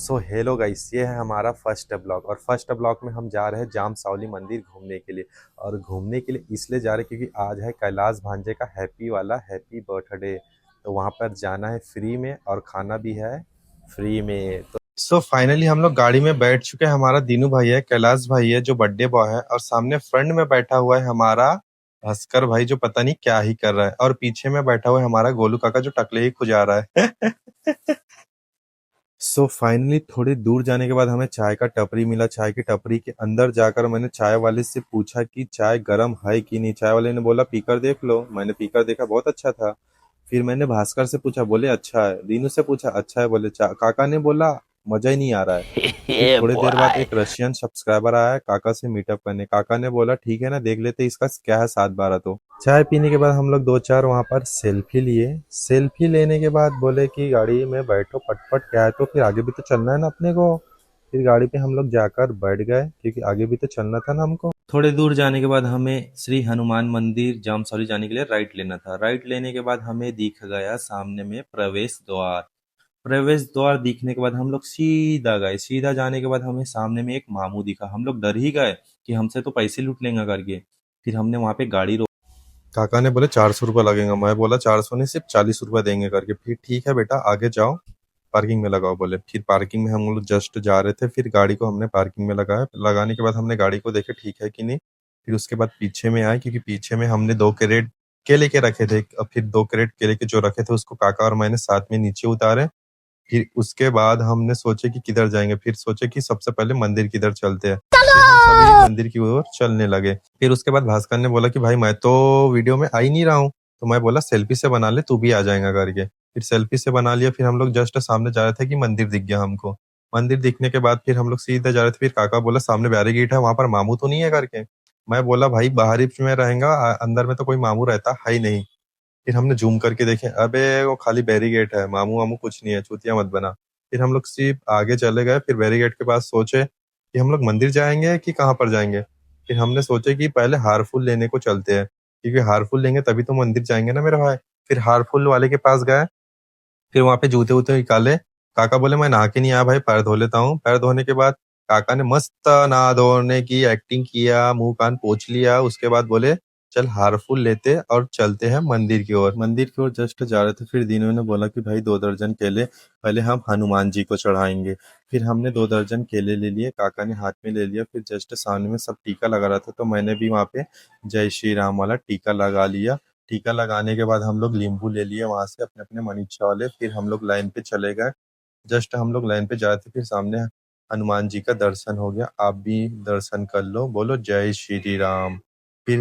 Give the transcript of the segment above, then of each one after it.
So hello guys, ये है हमारा फर्स्ट ब्लॉग और फर्स्ट ब्लॉग में हम जा रहे हैं जाम सावली मंदिर घूमने के लिए। और घूमने के लिए इसलिए जा रहे हैं क्योंकि आज है कैलाश भांजे का हैप्पी बर्थडे। तो वहाँ पर जाना है फ्री में और खाना भी है फ्री में। तो फाइनली हम लोग गाड़ी में बैठ चुके हैं। हमारा दीनू भाई है, कैलाश भाई है जो बर्थडे बॉय है, और सामने फ्रंट में बैठा हुआ है हमारा भास्कर भाई जो पता नहीं क्या ही कर रहा है, और पीछे में बैठा हुआ है हमारा गोलू काका जो टकले ही खुजा रहा है। फाइनली थोड़ी दूर जाने के बाद हमें चाय का टपरी मिला। चाय की टपरी के अंदर जाकर मैंने चाय वाले से पूछा कि चाय गर्म है कि नहीं। चाय वाले ने बोला पीकर देख लो। मैंने पीकर देखा, बहुत अच्छा था। फिर मैंने भास्कर से पूछा, बोले अच्छा है। दीनू से पूछा, अच्छा है। बोले काका ने बोला मजा ही नहीं आ रहा है। फिर Yeah, थोड़ी देर बाद boy. एक रशियन सब्सक्राइबर आया काका से मीटअप करने। काका ने बोला ठीक है ना, देख लेते इसका क्या है 7-12। तो चाय पीने के बाद हम लोग 2-4 वहां पर सेल्फी लिए। सेल्फी लेने के बाद बोले कि गाड़ी में बैठो पटपट, क्या है तो फिर आगे भी तो चलना है ना अपने को। फिर गाड़ी पे हम लोग जाकर बैठ गए क्योंकि आगे भी तो चलना था ना हमको। थोड़े दूर जाने के बाद हमें श्री हनुमान मंदिर जामसौली जाने के लिए राइट लेना था। राइट लेने के बाद हमें दिख गया सामने में प्रवेश द्वार। प्रवेश द्वार दिखने के बाद हम लोग सीधा गए। सीधा जाने के बाद हमें सामने में एक मामू दिखा। हम लोग डर ही गए कि हमसे तो पैसे लूट लेंगे करके। फिर हमने वहां पे गाड़ी रोक। काका ने बोले 400 रुपये लगेगा। मैं बोला 400 नहीं, सिर्फ 40 रुपये देंगे करके। फिर ठीक है बेटा आगे जाओ, पार्किंग में लगाओ बोले। फिर पार्किंग में हम लोग जस्ट जा रहे थे, फिर गाड़ी को हमने पार्किंग में लगाया। लगाने के बाद हमने गाड़ी को देखे ठीक है कि नहीं। फिर उसके बाद पीछे में आए क्योंकि पीछे में हमने 2 कैरेट केले के रखे थे। अब फिर 2 कैरेट केले के जो रखे थे उसको काका और मैंने साथ में नीचे उतारे। फिर उसके बाद हमने सोचे कि किधर जाएंगे। फिर सोचे कि सबसे पहले मंदिर की तरफ चलते हैं। फिर हम सभी मंदिर की ओर चलने लगे। फिर उसके बाद भास्कर ने बोला कि भाई मैं तो वीडियो में आ ही नहीं रहा हूँ। तो मैं बोला सेल्फी से बना ले, तू भी आ जाएगा करके। फिर सेल्फी से बना लिया। फिर हम लोग जस्ट सामने जा रहे थे कि मंदिर दिख गया हमको। मंदिर दिखने के बाद फिर हम लोग सीधे जा रहे थे। फिर काका बोला सामने बैरिकेड है, वहां पर मामू तो नहीं है करके। मैं बोला भाई बाहर ही में रहेगा, अंदर में तो कोई मामू रहता है ही नहीं। फिर हमने जूम करके देखे, अबे वो खाली बैरिकेड है, मामू वामू कुछ नहीं है, चूतिया मत बना। फिर हम लोग सिर्फ आगे चले गए। फिर बैरिकेड के पास सोचे कि हम लोग मंदिर जाएंगे कि कहाँ पर जाएंगे। फिर हमने सोचे कि पहले हार फूल लेने को चलते हैं, क्योंकि हार फूल लेंगे तभी तो मंदिर जाएंगे ना मेरे भाई। फिर हार फूल वाले के पास गए। फिर वहां पे जूते वूते निकाले। काका बोले मैं नहा के नहीं आया भाई, पैर धो लेता हूँ। पैर धोने के बाद काका ने मस्त नहा धोने की एक्टिंग किया, मुंह कान पोंछ लिया। उसके बाद बोले चल हार फूल लेते और चलते हैं मंदिर की ओर। मंदिर की ओर जस्ट जा रहे थे, फिर दीनू ने बोला कि भाई 2 दर्जन केले पहले हम हनुमान जी को चढ़ाएंगे। फिर हमने 2 दर्जन केले ले लिए, काका ने हाथ में ले लिया। फिर जस्ट सामने में सब टीका लगा रहा था, तो मैंने भी वहां पे जय श्री राम वाला टीका लगा लिया। टीका लगाने के बाद हम लोग नींबू ले लिए वहां से अपने अपने मन इच्छा वाले। फिर हम लोग लाइन पे चले गए। जस्ट हम लोग लाइन पे जा रहे थे, फिर सामने हनुमान जी का दर्शन हो गया। आप भी दर्शन कर लो, बोलो जय श्री राम। फिर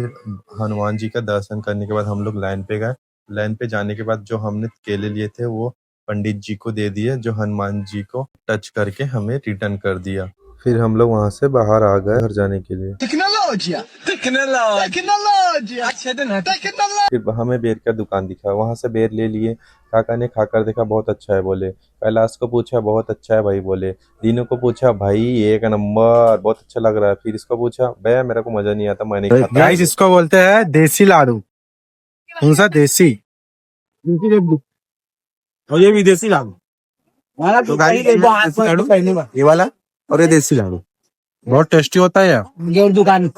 हनुमान जी का दर्शन करने के बाद हम लोग लाइन पे गए। लाइन पे जाने के बाद जो हमने केले लिए थे वो पंडित जी को दे दिए, जो हनुमान जी को टच करके हमें रिटर्न कर दिया। फिर हम लोग वहां से बाहर आ गए घर जाने के लिए। Tecnologia, tecnologia, tecnologia, tecnologia. फिर हमें बेर का दुकान दिखा, वहां से बेर ले लिए। काका ने खाकर देखा, बहुत अच्छा है बोले। कैलाश को पूछा, बहुत अच्छा है भाई बोले। दीनू को पूछा, भाई एक नंबर, बहुत अच्छा लग रहा है। फिर इसको पूछा, भैया मेरे को मजा नहीं आता, मैं नहीं खाता। गाइस इसको बोलते हैं देसी लाडू। कौन सा देसी? देसी लड्डू। और ये विदेशी लाडू। तो गाइस देसी लाडू ये वाला और ये देसी लाडू बहुत टेस्टी होता है यार। दुकान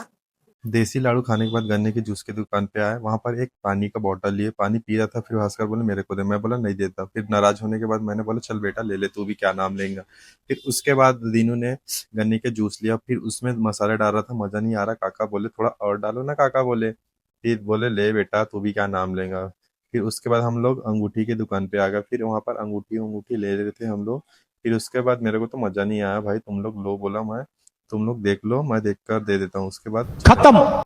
देसी लाडू खाने के बाद गन्ने के जूस की दुकान पे आए। वहां पर एक पानी का बोतल लिए, पानी पी रहा था। फिर भास्कर बोले मेरे को दे। मैं बोला नहीं देता। फिर नाराज होने के बाद मैंने बोला चल बेटा ले ले, तू भी क्या नाम लेगा। फिर उसके बाद दीनू ने गन्ने के जूस लिया। फिर उसमें मसाले डाल रहा था, मजा नहीं आ रहा। काका बोले थोड़ा और डालो ना काका बोले। फिर बोले ले बेटा, तू भी क्या नाम लेगा। फिर उसके बाद हम लोग अंगूठी की दुकान पे आ गए। फिर वहां पर अंगूठी अंगूठी ले रहे थे हम लोग। फिर उसके बाद मेरे को तो मजा नहीं आया भाई, तुम लोग लो बोला। मैं तुम लोग देख लो, मैं देख कर दे देता हूँ। उसके बाद खत्म।